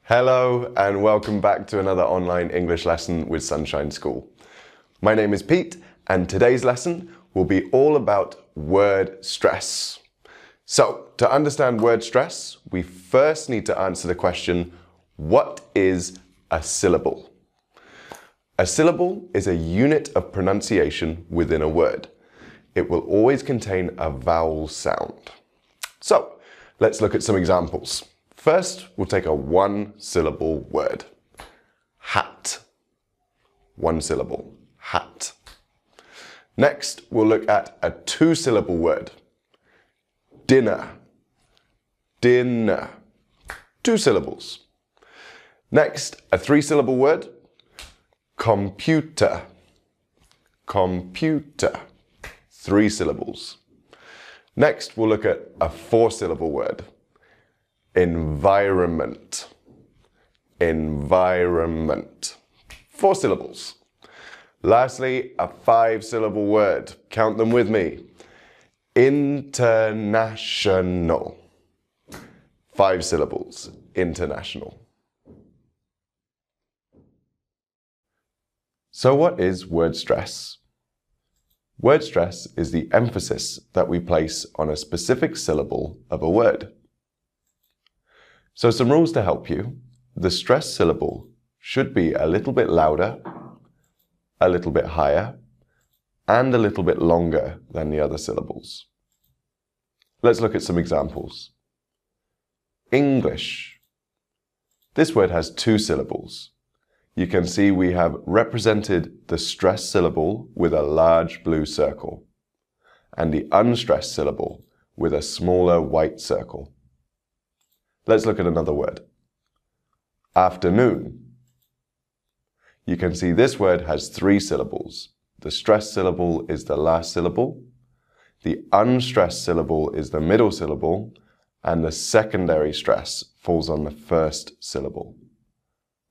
Hello and welcome back to another online English lesson with Sunshine School. My name is Pete and today's lesson will be all about word stress. So, to understand word stress, we first need to answer the question, what is a syllable? A syllable is a unit of pronunciation within a word. It will always contain a vowel sound. So, let's look at some examples. First, we'll take a one-syllable word. Hat. One syllable. Hat. Next, we'll look at a two-syllable word. Dinner. Dinner. Two syllables. Next, a three-syllable word. Computer. Computer. Three syllables. Next, we'll look at a four-syllable word. Environment. Environment. Four syllables. Lastly, a five-syllable word. Count them with me. International. Five syllables. International. So what is word stress? Word stress is the emphasis that we place on a specific syllable of a word. So some rules to help you. The stressed syllable should be a little bit louder, a little bit higher, and a little bit longer than the other syllables. Let's look at some examples. English. This word has two syllables. You can see we have represented the stressed syllable with a large blue circle and the unstressed syllable with a smaller white circle. Let's look at another word. Afternoon. You can see this word has three syllables. The stressed syllable is the last syllable, the unstressed syllable is the middle syllable, and the secondary stress falls on the first syllable.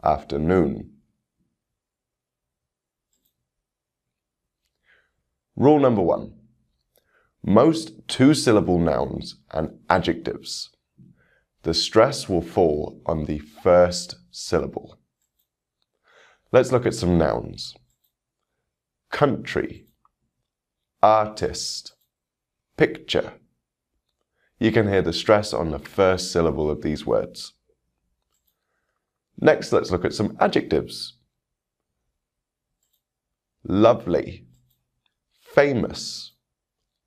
Afternoon. Rule number 1. Most two-syllable nouns and adjectives, the stress will fall on the first syllable. Let's look at some nouns. Country, artist, picture. You can hear the stress on the first syllable of these words. Next, let's look at some adjectives. Lovely, famous,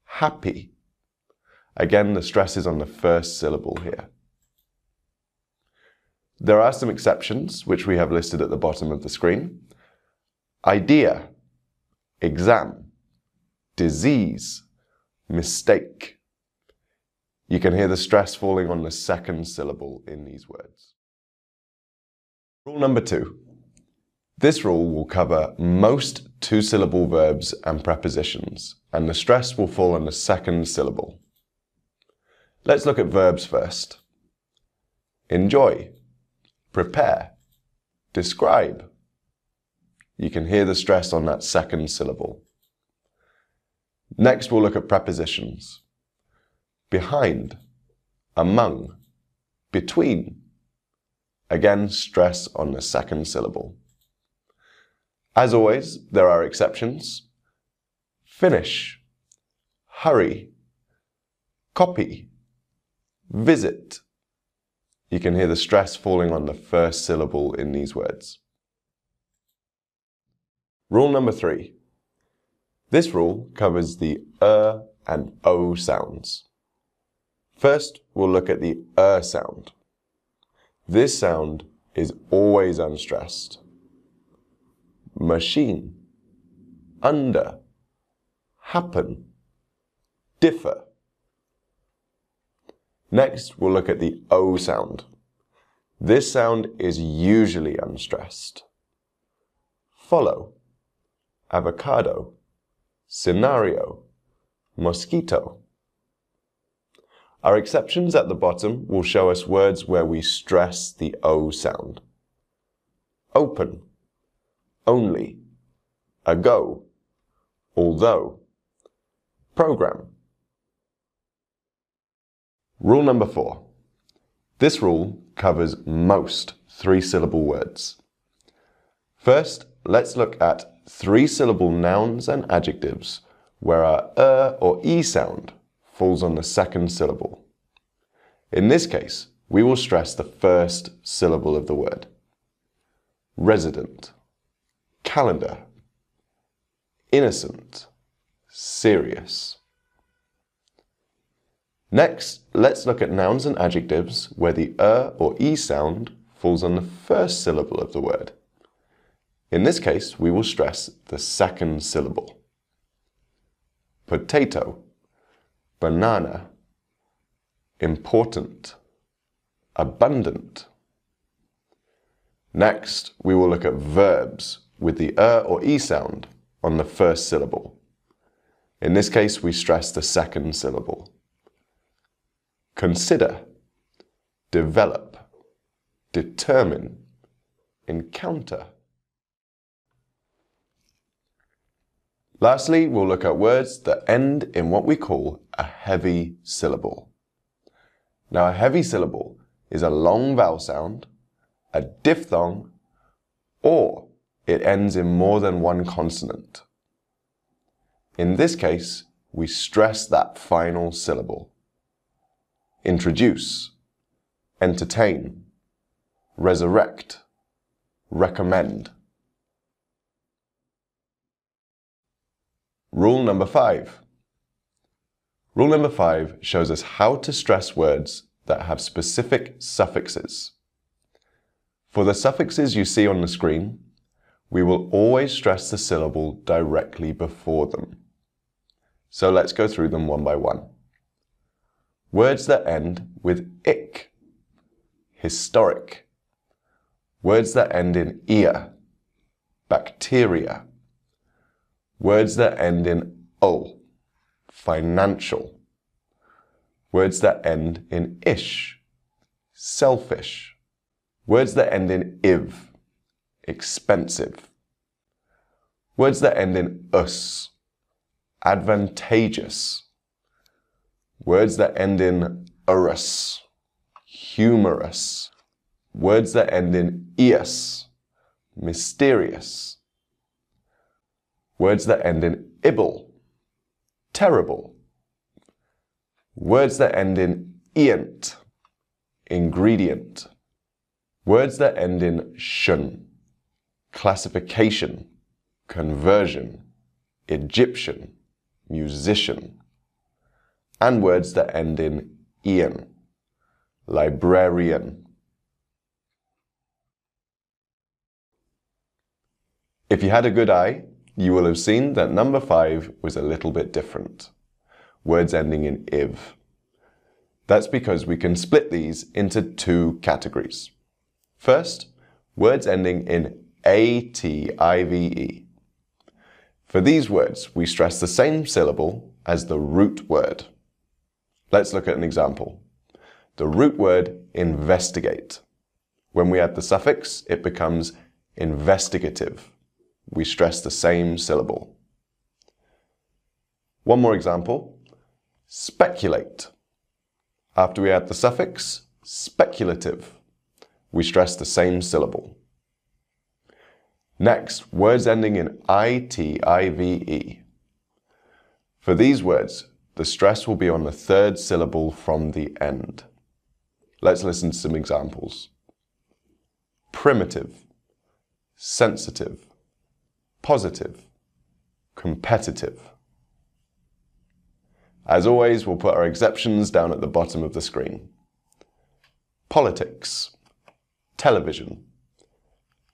happy. Again, the stress is on the first syllable here. There are some exceptions, which we have listed at the bottom of the screen. Idea, exam, disease, mistake. You can hear the stress falling on the second syllable in these words. Rule number 2. This rule will cover most two-syllable verbs and prepositions, and the stress will fall on the second syllable. Let's look at verbs first. Enjoy, prepare, describe. You can hear the stress on that second syllable. Next, we'll look at prepositions. Behind, among, between. Again, stress on the second syllable. As always, there are exceptions. Finish, hurry, copy, visit. You can hear the stress falling on the first syllable in these words. Rule number 3. This rule covers the and o sounds. First, we'll look at the sound. This sound is always unstressed. Machine, under, happen, differ. Next, we'll look at the O sound. This sound is usually unstressed. Follow, avocado, scenario, mosquito. Our exceptions at the bottom will show us words where we stress the O sound. Open, only, ago, although, program. Rule number 4. This rule covers most three-syllable words. First, let's look at three-syllable nouns and adjectives where our or e sound falls on the second syllable. In this case, we will stress the first syllable of the word. Resident, calendar, innocent, serious. Next, let's look at nouns and adjectives where the or e sound falls on the first syllable of the word. In this case, we will stress the second syllable. Potato, banana, important, abundant. Next, we will look at verbs with the or e sound on the first syllable. In this case, we stress the second syllable. Consider, develop, determine, encounter. Lastly, we'll look at words that end in what we call a heavy syllable. Now, a heavy syllable is a long vowel sound, a diphthong, or it ends in more than one consonant. In this case, we stress that final syllable. Introduce, entertain, resurrect, recommend. Rule number 5. Rule number 5 shows us how to stress words that have specific suffixes. For the suffixes you see on the screen, we will always stress the syllable directly before them. So let's go through them one by one. Words that end with ic, historic. Words that end in ear, bacteria. Words that end in ul, financial. Words that end in ish, selfish. Words that end in iv, expensive. Words that end in us, advantageous. Words that end in urus, humorous. Words that end in ius, mysterious. Words that end in ibble, terrible. Words that end in ient, ingredient. Words that end in shun, classification, conversion, Egyptian, musician. And words that end in ian, librarian. If you had a good eye, you will have seen that number 5 was a little bit different. Words ending in iv. That's because we can split these into 2 categories. First, words ending in ative. For these words, we stress the same syllable as the root word. Let's look at an example. The root word investigate. When we add the suffix, it becomes investigative. We stress the same syllable. One more example. Speculate. After we add the suffix, speculative. We stress the same syllable. Next, words ending in itive. For these words, the stress will be on the third syllable from the end. Let's listen to some examples. Primitive, sensitive, positive, competitive. As always, we'll put our exceptions down at the bottom of the screen. Politics, television,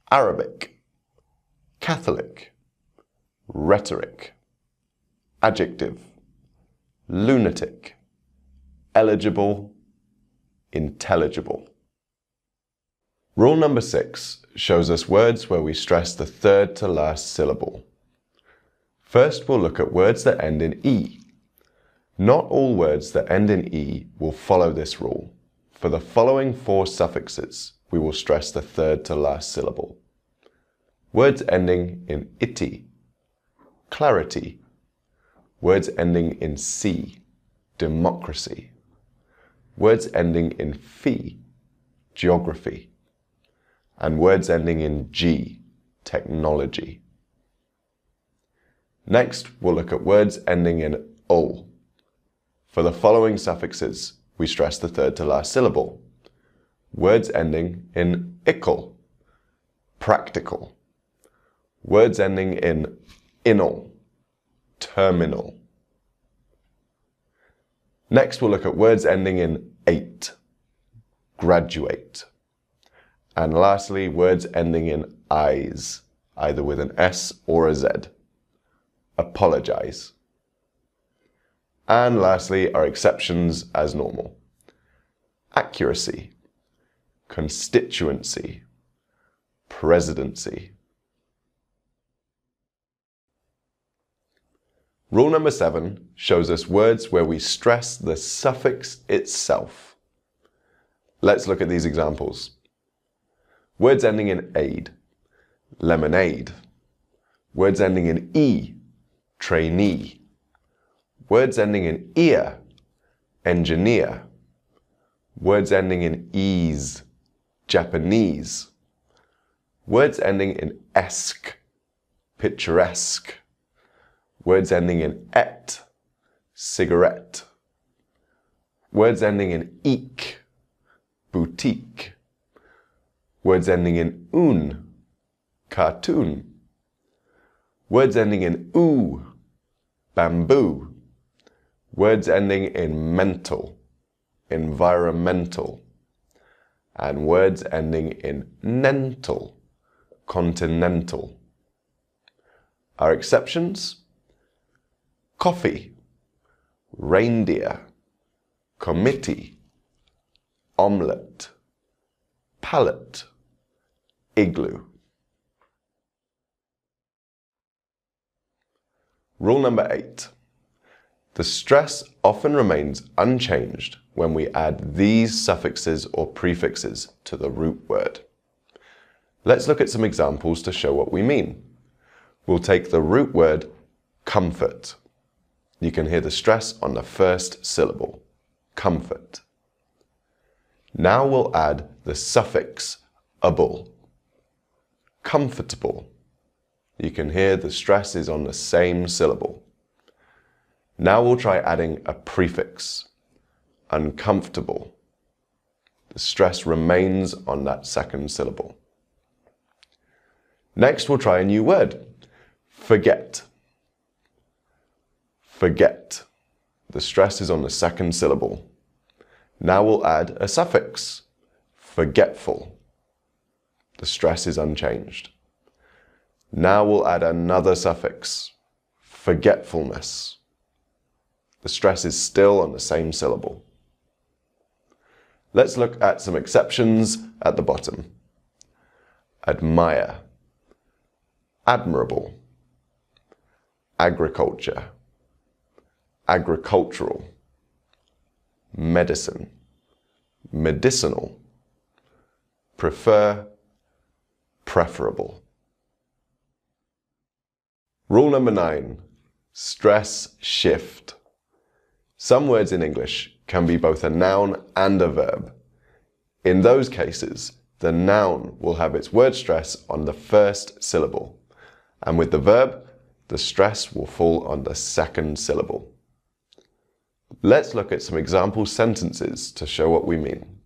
Arabic, Catholic, rhetoric, adjective, lunatic, eligible, intelligible. Rule number 6 shows us words where we stress the third to last syllable. First, we'll look at words that end in e. Not all words that end in e will follow this rule. For the following 4 suffixes, we will stress the third to last syllable. Words ending in ity, clarity. Words ending in c, democracy. Words ending in phi, geography. and words ending in G, technology. Next, we'll look at words ending in ul. For the following suffixes, we stress the third to last syllable. Words ending in ical, practical. Words ending in inal, terminal. Next, we'll look at words ending in ate, graduate. And lastly, words ending in eyes, either with an S or a Z. Apologize. And lastly, our exceptions as normal. Accuracy, constituency, presidency. Rule number 7 shows us words where we stress the suffix itself. Let's look at these examples. Words ending in aid, lemonade. Words ending in E, trainee. Words ending in ear, engineer. Words ending in ease, Japanese. Words ending in esque, picturesque. Words ending in et, cigarette. Words ending in eek, boutique. Words ending in un, cartoon. Words ending in oo, bamboo. Words ending in mental, environmental. And words ending in nental, continental. Our exceptions: coffee, reindeer, committee, omelette, palette, igloo. Rule number 8. The stress often remains unchanged when we add these suffixes or prefixes to the root word. Let's look at some examples to show what we mean. We'll take the root word comfort. You can hear the stress on the first syllable, comfort. Now we'll add the suffix able, comfortable. You can hear the stress is on the same syllable. Now we'll try adding a prefix, uncomfortable. The stress remains on that second syllable. Next, we'll try a new word, forget. Forget. The stress is on the second syllable. Now we'll add a suffix, forgetful. The stress is unchanged. Now we'll add another suffix, forgetfulness. The stress is still on the same syllable. Let's look at some exceptions at the bottom. Admire, admirable, agriculture, agricultural, medicine, medicinal, prefer, preferable. Rule number 9, stress shift. Some words in English can be both a noun and a verb. In those cases, the noun will have its word stress on the first syllable, and with the verb, the stress will fall on the second syllable. Let's look at some example sentences to show what we mean.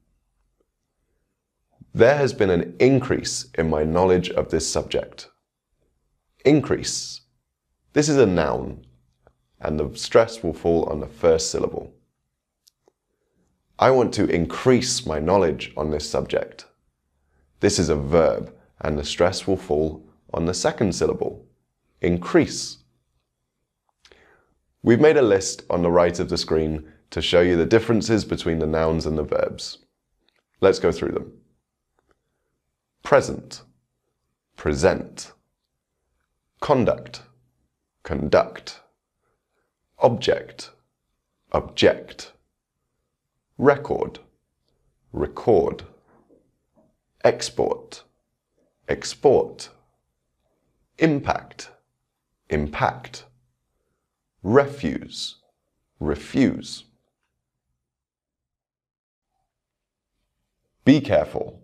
There has been an increase in my knowledge of this subject. Increase. This is a noun, and the stress will fall on the first syllable. I want to increase my knowledge on this subject. This is a verb, and the stress will fall on the second syllable. Increase. We've made a list on the right of the screen to show you the differences between the nouns and the verbs. Let's go through them. Present, present. Conduct, conduct. Object, object. Record, record. Export, export. Impact, impact. Refuse, refuse. Be careful.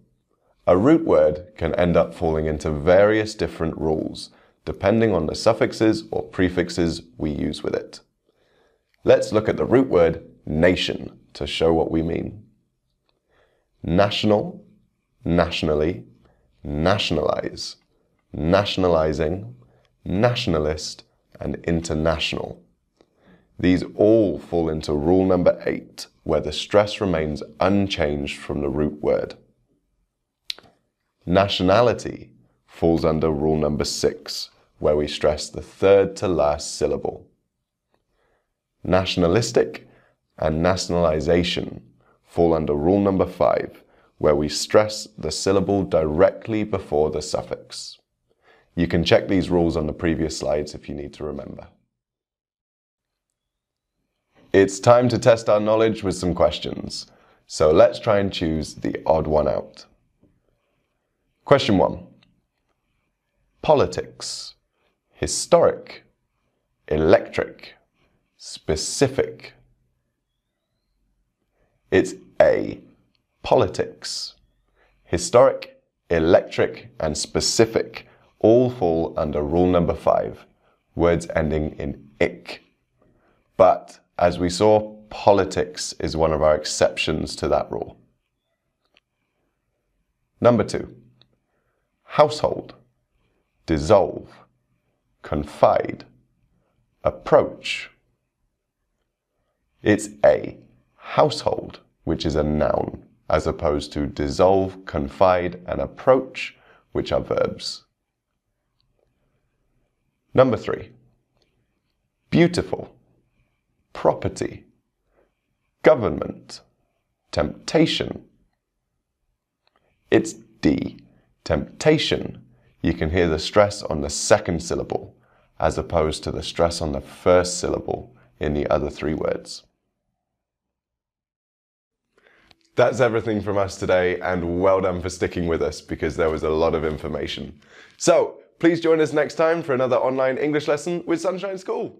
A root word can end up falling into various different rules, depending on the suffixes or prefixes we use with it. Let's look at the root word nation to show what we mean. National, nationally, nationalize, nationalizing, nationalist, and international. These all fall into rule number 8, where the stress remains unchanged from the root word. Nationality falls under rule number 6, where we stress the third to last syllable. Nationalistic and nationalization fall under rule number 5, where we stress the syllable directly before the suffix. You can check these rules on the previous slides if you need to remember. It's time to test our knowledge with some questions, so let's try and choose the odd one out. Question 1. Politics, historic, electric, specific. It's A. Politics. Historic, electric, and specific all fall under rule number 5, words ending in ic. But, as we saw, politics is one of our exceptions to that rule. Number 2. Household, dissolve, confide, approach. It's A. Household, which is a noun, as opposed to dissolve, confide, and approach, which are verbs. Number 3. Beautiful, property, government, temptation. It's D. Temptation. You can hear the stress on the second syllable, as opposed to the stress on the first syllable in the other 3 words. That's everything from us today, and well done for sticking with us because there was a lot of information. So, please join us next time for another online English lesson with Sunshine School.